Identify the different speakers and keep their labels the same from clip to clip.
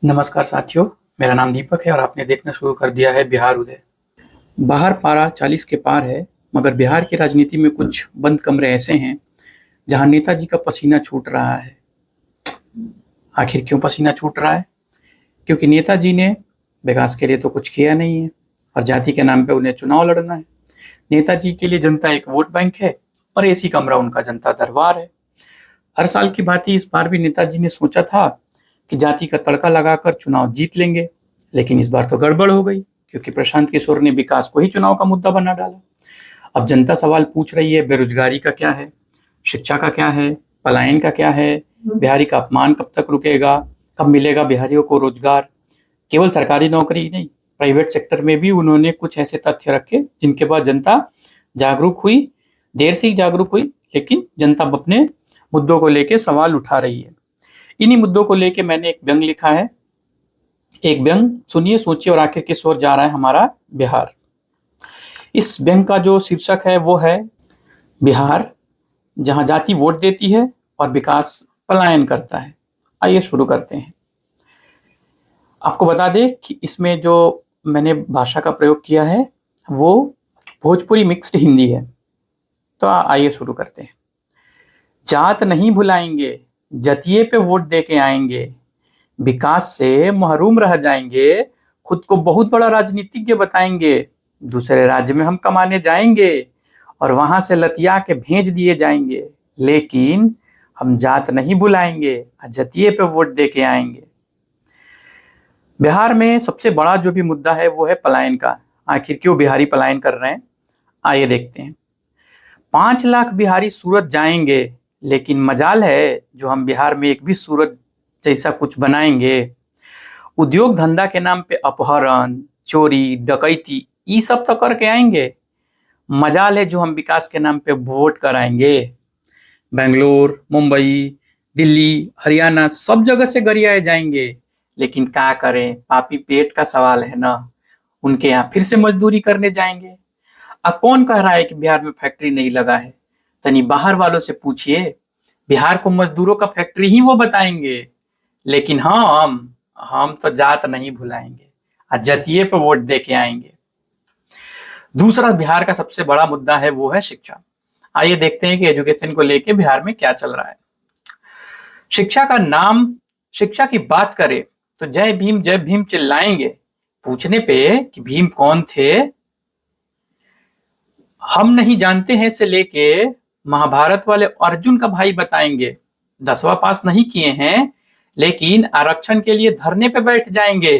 Speaker 1: नमस्कार साथियों, मेरा नाम दीपक है और आपने देखना शुरू कर दिया है बिहार उदय। बाहर पारा 40 के पार है, मगर बिहार की राजनीति में कुछ बंद कमरे ऐसे हैं जहां नेताजी का पसीना छूट रहा है। आखिर क्यों पसीना छूट रहा है? क्योंकि नेताजी ने विकास के लिए तो कुछ किया नहीं है और जाति के नाम पे उन्हें चुनाव लड़ना है। नेताजी के लिए जनता एक वोट बैंक है और एसी कमरा उनका जनता दरबार है। हर साल की भांति इस बार भी नेताजी ने सोचा था कि जाति का तड़का लगाकर चुनाव जीत लेंगे, लेकिन इस बार तो गड़बड़ हो गई क्योंकि प्रशांत किशोर ने विकास को ही चुनाव का मुद्दा बना डाला। अब जनता सवाल पूछ रही है, बेरोजगारी का क्या है, शिक्षा का क्या है, पलायन का क्या है, बिहारी का अपमान कब तक रुकेगा, कब मिलेगा बिहारियों को रोजगार। केवल सरकारी नौकरी ही नहीं, प्राइवेट सेक्टर में भी उन्होंने कुछ ऐसे तथ्य रखे जिनके बाद जनता जागरूक हुई। देर से ही जागरूक हुई, लेकिन जनता अपने मुद्दों को लेकर सवाल उठा रही है। इन्हीं मुद्दों को लेके मैंने एक व्यंग लिखा है। एक व्यंग सुनिए, सोचिए और आखिर किस ओर जा रहा है हमारा बिहार। इस व्यंग का जो शीर्षक है वो है बिहार, जहां जाति वोट देती है और विकास पलायन करता है। आइए शुरू करते हैं। आपको बता दें कि इसमें जो मैंने भाषा का प्रयोग किया है वो भोजपुरी मिक्स्ड हिंदी है। तो आइए शुरू करते हैं। जात नहीं भुलाएंगे, जतिये पे वोट दे के आएंगे, विकास से महरूम रह जाएंगे, खुद को बहुत बड़ा राजनीतिज्ञ बताएंगे, दूसरे राज्य में हम कमाने जाएंगे और वहां से लतिया के भेज दिए जाएंगे, लेकिन हम जात नहीं भुलाएंगे, जतिये पे वोट दे के आएंगे। बिहार में सबसे बड़ा जो भी मुद्दा है वो है पलायन का। आखिर क्यों बिहारी पलायन कर रहे हैं, आइए देखते हैं। 5 लाख बिहारी सूरत जाएंगे, लेकिन मजाल है जो हम बिहार में एक भी सूरत जैसा कुछ बनाएंगे। उद्योग धंधा के नाम पे अपहरण, चोरी, डकैती ये सब तो करके आएंगे। मजाल है जो हम विकास के नाम पे वोट कराएंगे। बेंगलोर, मुंबई, दिल्ली, हरियाणा सब जगह से गरियाए जाएंगे, लेकिन क्या करें, पापी पेट का सवाल है ना। उनके यहाँ फिर से मजदूरी करने जाएंगे। कौन कह रहा है कि बिहार में फैक्ट्री नहीं लगा है? तनी बाहर वालों से पूछिए, बिहार को मजदूरों का फैक्ट्री ही वो बताएंगे। लेकिन हम तो जात नहीं भुलाएंगे, जतिये पे वोट दे के आएंगे। दूसरा बिहार का सबसे बड़ा मुद्दा है वो है शिक्षा। आइए देखते हैं कि एजुकेशन को लेके बिहार में क्या चल रहा है। शिक्षा की बात करें तो जय भीम चिल्लाएंगे। पूछने पे कि भीम कौन थे, हम नहीं जानते हैं से लेके महाभारत वाले अर्जुन का भाई बताएंगे। 10वां पास नहीं किए हैं, लेकिन आरक्षण के लिए धरने पे बैठ जाएंगे।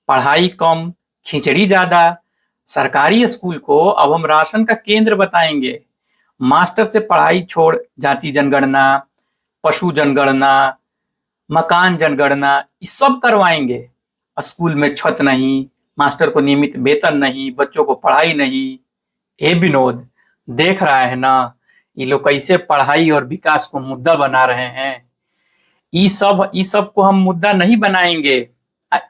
Speaker 1: पढ़ाई कम, खिचड़ी ज्यादा, सरकारी स्कूल को अब हम राशन का केंद्र बताएंगे। मास्टर से पढ़ाई छोड़ जाति जनगणना, पशु जनगणना, मकान जनगणना ये सब करवाएंगे। स्कूल में छत नहीं, मास्टर को नियमित वेतन नहीं, बच्चों को पढ़ाई नहीं। ए विनोद, देख रहा है ना ये लोग कैसे पढ़ाई और विकास को मुद्दा बना रहे हैं। ई सब को हम मुद्दा नहीं बनाएंगे।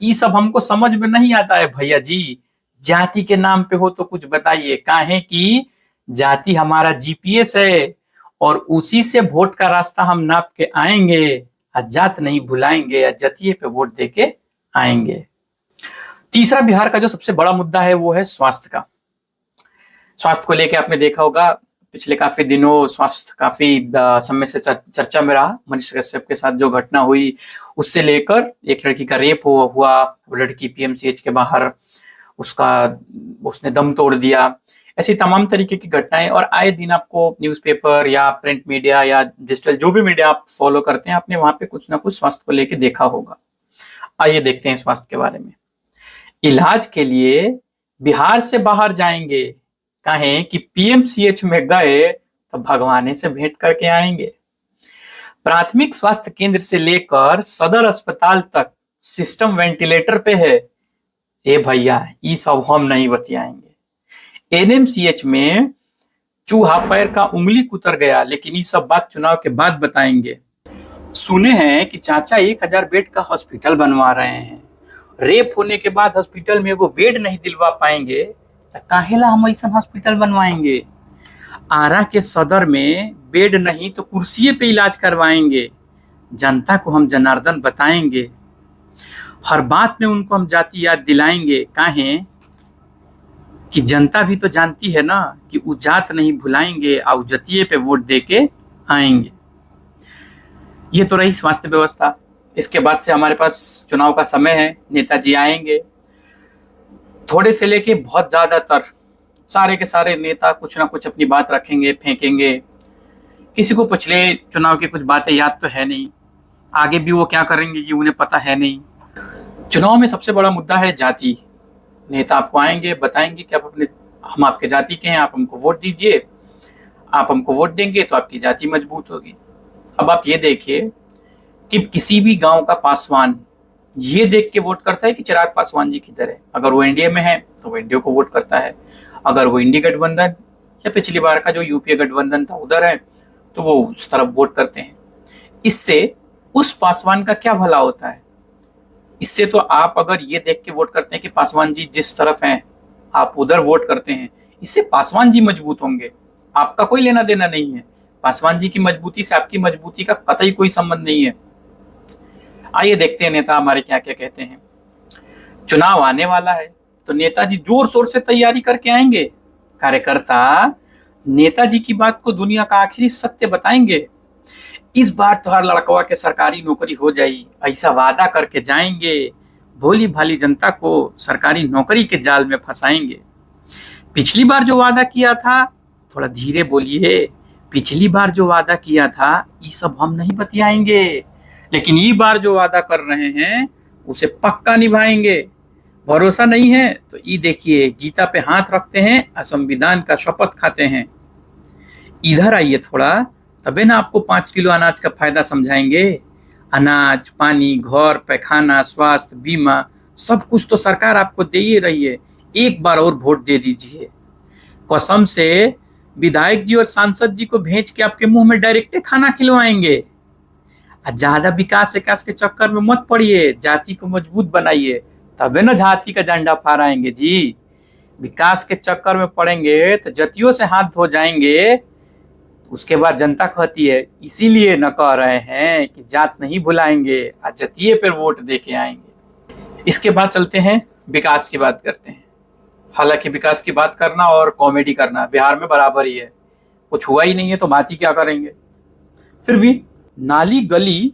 Speaker 1: ई सब हमको समझ में नहीं आता है भैया जी। जाति के नाम पे हो तो कुछ बताइए। काहे कि जाति हमारा जीपीएस है और उसी से वोट का रास्ता हम नाप के आएंगे। जात नहीं भुलाएंगे, जतिये पे वोट दे के आएंगे। तीसरा बिहार का जो सबसे बड़ा मुद्दा है वो है स्वास्थ्य का। स्वास्थ्य को लेके आपने देखा होगा पिछले काफी दिनों स्वास्थ्य काफी समय से चर्चा में रहा। मनीष कश्यप के साथ जो घटना हुई, उससे लेकर एक लड़की का रेप हुआ, वो लड़की पीएमसीएच के बाहर उसने दम तोड़ दिया। ऐसी तमाम तरीके की घटनाएं, और आए दिन आपको न्यूज़पेपर या प्रिंट मीडिया या डिजिटल जो भी मीडिया आप फॉलो करते हैं, आपने वहां पे कुछ ना कुछ स्वास्थ्य को लेके देखा होगा। आइए देखते हैं स्वास्थ्य के बारे में। इलाज के लिए बिहार से बाहर जाएंगे। कहें कि पीएमसीएच में गए तो भगवाने से भेंट करके आएंगे। प्राथमिक स्वास्थ्य केंद्र से लेकर सदर अस्पताल तक सिस्टम वेंटिलेटर पे है। ए भैया, ये सब हम नहीं बतियाएंगे। एनएमसीएच में चूहा पैर का उंगली कुतर गया, लेकिन ये सब बात चुनाव के बाद बताएंगे। सुने हैं कि चाचा 1000 बेड का हॉस्पिटल बनवा रहे हैं। रेप होने के बाद हॉस्पिटल में वो बेड नहीं दिलवा पाएंगे तो काहेला हम ऐसा हॉस्पिटल बनवाएंगे। आरा के सदर में बेड नहीं तो कुर्सी पे इलाज करवाएंगे। जनता को हम जनार्दन बताएंगे। हर बात में उनको हम जाति याद दिलाएंगे। काहे कि जनता भी तो जानती है ना कि वो जात नहीं भुलाएंगे और जतिये पे वोट दे के आएंगे। ये तो रही स्वास्थ्य व्यवस्था। इसके बाद से हमारे पास चुनाव का समय है, नेताजी आएंगे। थोड़े से लेके बहुत ज्यादातर सारे के सारे नेता कुछ ना कुछ अपनी बात रखेंगे, फेंकेंगे। किसी को पिछले चुनाव की कुछ बातें याद तो है नहीं, आगे भी वो क्या करेंगे ये उन्हें पता है नहीं। चुनाव में सबसे बड़ा मुद्दा है जाति। नेता आपको आएंगे, बताएंगे कि हम आपके जाति के हैं, आप हमको वोट दीजिए, आप हमको वोट देंगे तो आपकी जाति मजबूत होगी। अब आप ये देखिए कि किसी भी गांव का पासवान ये देख के वोट करता है कि चिराग पासवान जी किधर है। अगर वो एनडीए में है तो वो एनडीए को वोट करता है, अगर वो इंडी गठबंधन या पिछली बार का जो यूपीए गठबंधन था उधर है तो वो उस तरफ वोट करते हैं। इससे उस पासवान का क्या भला होता है? इससे तो आप अगर ये देख के वोट करते हैं कि पासवान जी जिस तरफ हैं आप उधर वोट करते हैं, इससे पासवान जी मजबूत होंगे। आपका कोई लेना देना नहीं है, पासवान जी की मजबूती से आपकी मजबूती का कतई कोई संबंध नहीं है। आइए देखते हैं नेता हमारे क्या क्या कहते हैं। चुनाव आने वाला है तो नेताजी जोर शोर से तैयारी करके आएंगे। कार्यकर्ता नेताजी की बात को दुनिया का आखिरी सत्य बताएंगे। इस बार तो हर लड़कवा के सरकारी नौकरी हो जाई, ऐसा वादा करके जाएंगे। भोली भाली जनता को सरकारी नौकरी के जाल में फंसाएंगे। पिछली बार जो वादा किया था, थोड़ा धीरे बोलिए, पिछली बार जो वादा किया था ये सब हम नहीं बतियाएंगे, लेकिन ये बार जो वादा कर रहे हैं उसे पक्का निभाएंगे। भरोसा नहीं है तो ये देखिए, गीता पे हाथ रखते हैं और संविधान का शपथ खाते हैं। इधर आइए थोड़ा, तबे ना आपको 5 किलो अनाज का फायदा समझाएंगे। अनाज, पानी, घर, पैखाना, स्वास्थ्य बीमा सब कुछ तो सरकार आपको दे ही रही है। एक बार और वोट दे दीजिए। कसम से विधायक जी और सांसद जी को भेज के आपके मुंह में डायरेक्ट खाना खिलवाएंगे। ज्यादा विकास के चक्कर में मत पड़िए, जाति को मजबूत बनाइए, तबे ना जाति का झंडा फहराएंगे जी। विकास के चक्कर में पड़ेंगे तो जतियों से हाथ धो जाएंगे। उसके बाद जनता कहती है इसीलिए न कह रहे हैं कि जात नहीं भुलाएंगे, जतिये पर वोट दे के आएंगे। इसके बाद चलते हैं विकास की बात करते हैं। हालांकि विकास की बात करना और कॉमेडी करना बिहार में बराबर ही है, कुछ हुआ ही नहीं है तो बात ही क्या करेंगे। फिर भी नाली, गली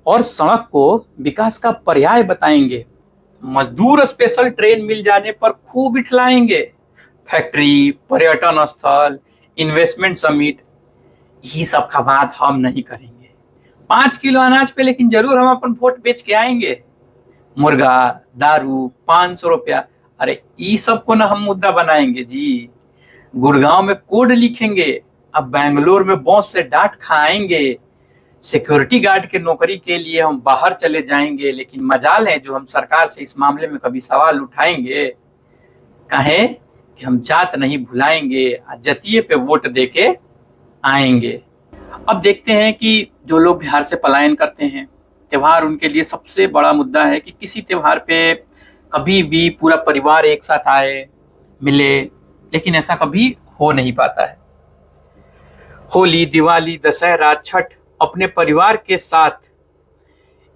Speaker 1: और सड़क को विकास का पर्याय बताएंगे। मजदूर स्पेशल ट्रेन मिल जाने पर खूब इठलाएंगे। फैक्ट्री, पर्यटन स्थल, इन्वेस्टमेंट समिट, ये सब का बात हम नहीं करेंगे। 5 किलो अनाज पे लेकिन जरूर हम अपन वोट बेच के आएंगे। मुर्गा, दारू, 500 रुपया, अरे ये सब को ना हम मुद्दा बनाएंगे जी। गुड़गांव में कोड लिखेंगे, अब बेंगलोर में बॉस से डांट खाएंगे। सिक्योरिटी गार्ड के नौकरी के लिए हम बाहर चले जाएंगे, लेकिन मजाल है जो हम सरकार से इस मामले में कभी सवाल उठाएंगे। कहें कि हम जात नहीं भुलाएंगे, जतिये पे वोट देके आएंगे। अब देखते हैं कि जो लोग बिहार से पलायन करते हैं, त्योहार उनके लिए सबसे बड़ा मुद्दा है कि किसी त्योहार पे कभी भी पूरा परिवार एक साथ आए, मिले, लेकिन ऐसा कभी हो नहीं पाता है। होली, दिवाली, दशहरा, छठ अपने परिवार के साथ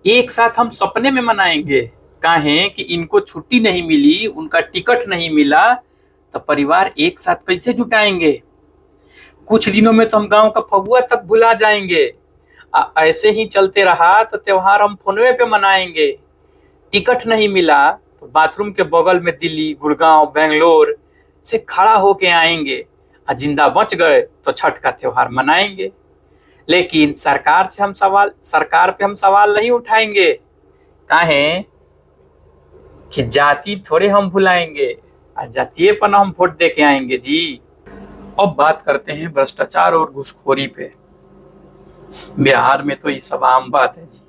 Speaker 1: एक साथ हम सपने में मनाएंगे। काहें कि इनको छुट्टी नहीं मिली, उनका टिकट नहीं मिला, तो परिवार एक साथ कैसे जुटाएंगे। कुछ दिनों में तो हम गांव का फगुआ तक भुला जाएंगे। ऐसे ही चलते रहा तो त्योहार हम फोनवे पे मनाएंगे। टिकट नहीं मिला तो बाथरूम के बगल में दिल्ली, गुड़गांव, बेंगलोर से खड़ा होके आएंगे। जिंदा बच गए तो छठ का त्योहार मनाएंगे। लेकिन सरकार पे हम सवाल नहीं उठाएंगे। काहे कि जाति थोड़े हम भुलाएंगे, जातीय पर हम वोट दे के आएंगे जी। अब बात करते हैं भ्रष्टाचार और घूसखोरी पे। बिहार में तो ये सब आम बात है जी,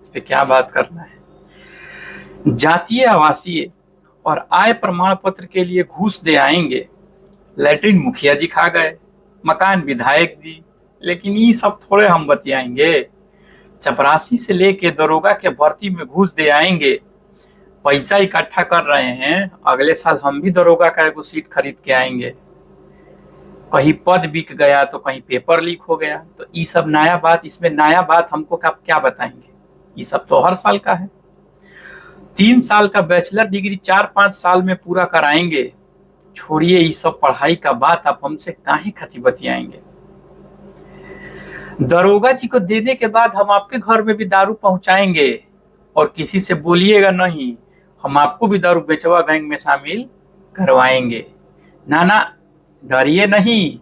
Speaker 1: इस पे क्या बात करना है। जातीय, आवासीय और आय प्रमाण पत्र के लिए घूस दे आएंगे। लैट्रिन मुखिया जी खा गए, मकान विधायक जी, लेकिन ये सब थोड़े हम बतियाएंगे। चपरासी से लेके दरोगा के भर्ती में घूस दे आएंगे। पैसा इकट्ठा कर रहे हैं, अगले साल हम भी दरोगा का एक सीट खरीद के आएंगे। कहीं पद बिक गया तो कहीं पेपर लीक हो गया, तो ये सब नया बात, इसमें नया बात हमको क्या बताएंगे। ये सब तो हर साल का है। 3 साल का बैचलर डिग्री 4-5 साल में पूरा कराएंगे। छोड़िए ये सब पढ़ाई का बात, आप हमसे काहे खती बतियाएंगे। दरोगा जी को देने के बाद हम आपके घर में भी दारू पहुंचाएंगे और किसी से बोलिएगा नहीं, हम आपको भी दारू बेचवा गैंग में शामिल करवाएंगे। ना ना, डरिए नहीं,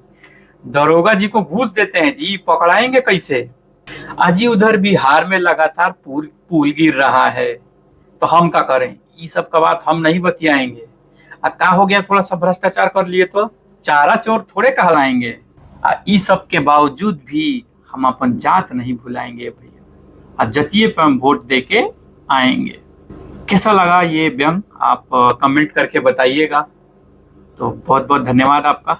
Speaker 1: दरोगा जी को घूस देते हैं जी, पकड़ाएंगे कैसे। अजी उधर बिहार में लगातार पुल गिर रहा है, तो हम क्या करें, ये सब का बात हम नहीं बतियाएंगे। का हो गया, थोड़ा सा भ्रष्टाचार कर लिए तो चारा चोर थोड़े कहलाएंगे। इस सब के बावजूद भी हम अपन जात नहीं भुलाएंगे भैया, जतिये पे हम वोट दे के आएंगे। कैसा लगा ये व्यंग, आप कमेंट करके बताइएगा। तो बहुत बहुत धन्यवाद आपका।